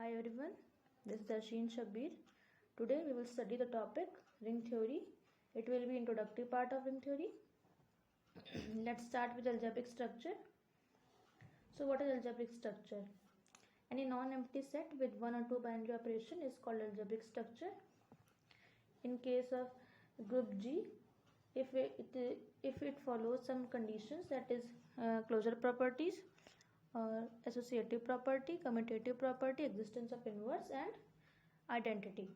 Hi everyone, this is Asheen Shabbir. Today we will study the topic ring theory. It will be introductory part of ring theory. Let's start with algebraic structure. So what is algebraic structure? Any non-empty set with one or two binary operation is called algebraic structure. In case of group G, if it follows some conditions, that is closure properties, or associative property, commutative property, existence of inverse, and identity.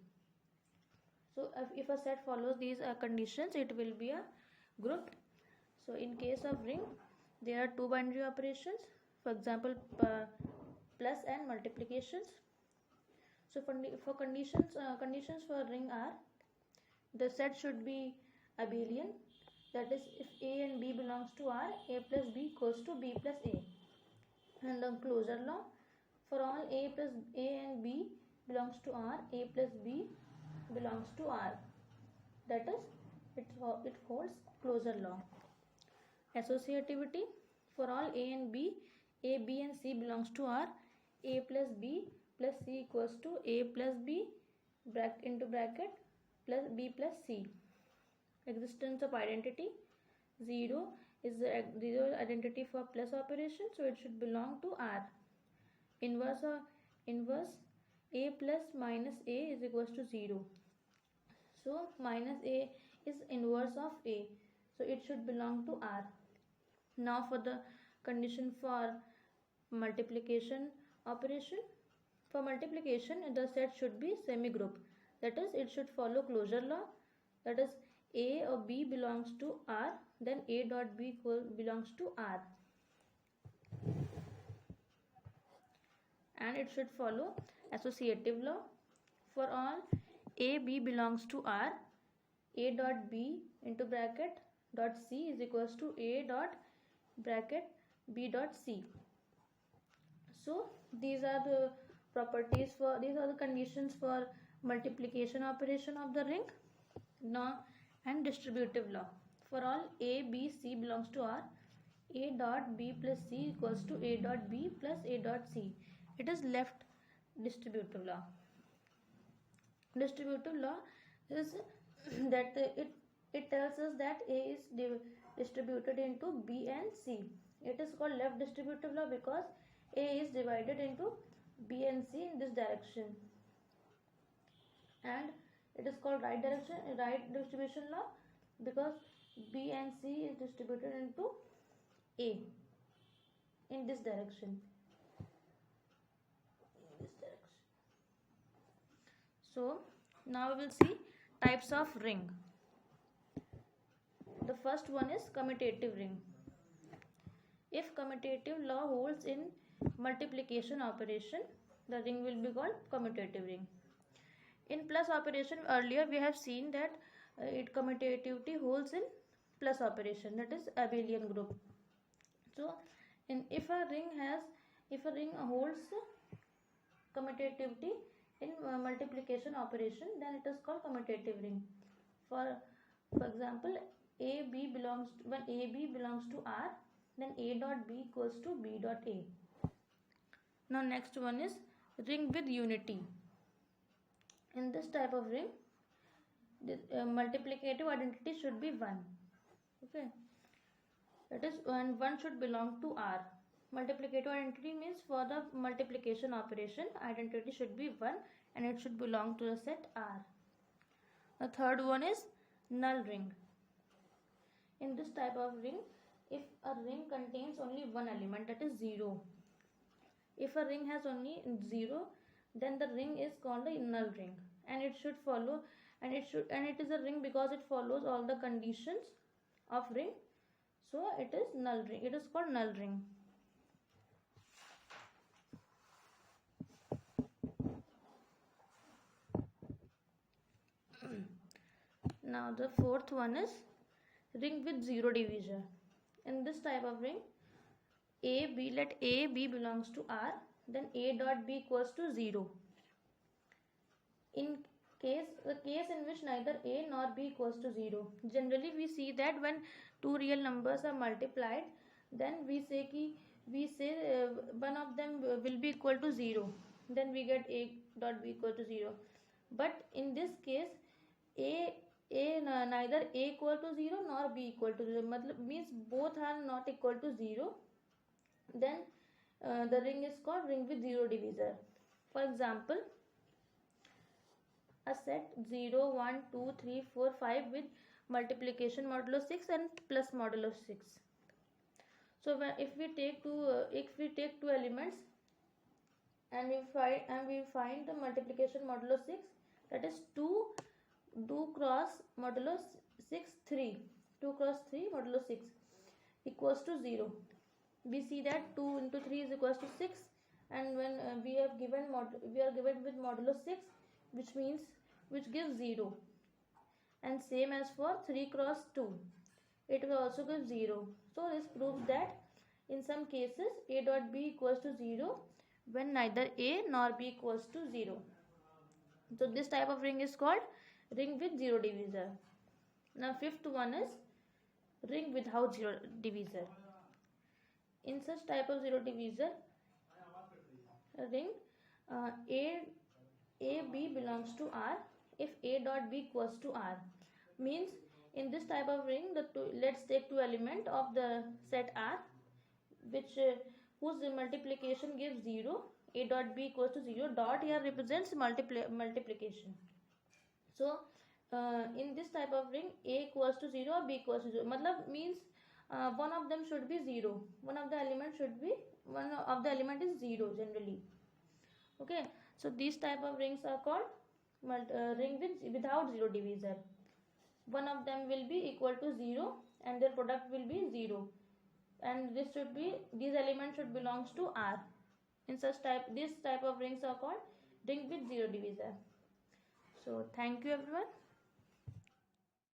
So if a set follows these conditions, it will be a group. So in case of ring, there are two binary operations, for example plus and multiplications. So for conditions for ring are, the set should be abelian, that is if A and B belongs to R, A plus B equals to B plus A. And the closure law, for all A and B belongs to R, A plus B belongs to R, that is it holds closure law. Associativity, for all A and B, A, B and C belongs to R, A plus B plus C equals to A plus B into bracket plus B plus C. Existence of identity, 0 is the zero identity for plus operation, so it should belong to R. Inverse A plus minus A is equals to 0. So minus A is inverse of A, so it should belong to R. Now for the condition for multiplication operation. For multiplication, the set should be semi-group, that is it should follow closure law, that is A or B belongs to R, then A dot B belongs to R, and it should follow associative law. For all A, B belongs to R, A dot B into bracket dot C is equals to A dot bracket B dot C. So these are the conditions for multiplication operation of the ring. Now and distributive law, for all A, B, C belongs to R, A dot B plus C equals to A dot B plus A dot C. It is left distributive law. Distributive law is that it tells us that A is distributed into B and C. It is called left distributive law because A is divided into B and C in this direction, and it is called right distribution law because B and C is distributed into A in this direction. So now we will see types of ring. The first one is commutative ring. If commutative law holds in multiplication operation, the ring will be called commutative ring. In plus operation, earlier we have seen that commutativity holds in plus operation, that is abelian group. So if a ring holds commutativity in multiplication operation, then it is called commutative ring. For example, when AB belongs to R, then A dot B equals to B dot A. Now next one is ring with unity. In this type of ring, the multiplicative identity should be 1. Okay, that is when 1 should belong to R. Multiplicative identity means for the multiplication operation, identity should be 1 and it should belong to the set R. The third one is null ring. In this type of ring, if a ring contains only one element, that is 0. If a ring has only 0, then the ring is called a null ring, and it should follow and it is a ring because it follows all the conditions of ring, so it is null ring. It is called null ring. Now the fourth one is ring with zero divisor. In this type of ring, let A, B belongs to R, then A dot B equals to 0. In the case in which neither A nor B equals to 0, generally we see that when two real numbers are multiplied, then we say one of them will be equal to 0. then we get a dot b equal to 0. But in this case neither a equal to 0 nor b equal to 0, matlab means both are not equal to 0. Then the ring is called ring with zero divisor. For example, a set 0 1 2 3 4 5 with multiplication modulo 6 and plus modulo 6. So if we take two elements and we find the multiplication modulo 6, that is 2 cross modulo 6 3, 2 cross 3 modulo 6 equals to 0. We see that 2 into 3 is equals to 6, and when we are given with modulo 6, which gives 0, and same as for 3 cross 2, it will also give 0. So this proves that in some cases a dot b equals to 0 when neither a nor b equals to 0. So this type of ring is called ring with zero divisor. Now fifth one is ring without zero divisor. In such type of zero divisor ring, a b belongs to R if a dot b equals to R. Means in this type of ring, let's take two element of the set R, which whose multiplication gives 0. A dot b equals to 0. Dot here represents multiplication. So in this type of ring, a equals to 0 or b equals to 0, matlab means one of them should be 0. One of the element is 0 generally. Okay, so these type of rings are called ring without zero divisor. One of them will be equal to 0 and their product will be 0, and these elements should belongs to R. In this type of rings are called ring with zero divisor. So thank you everyone.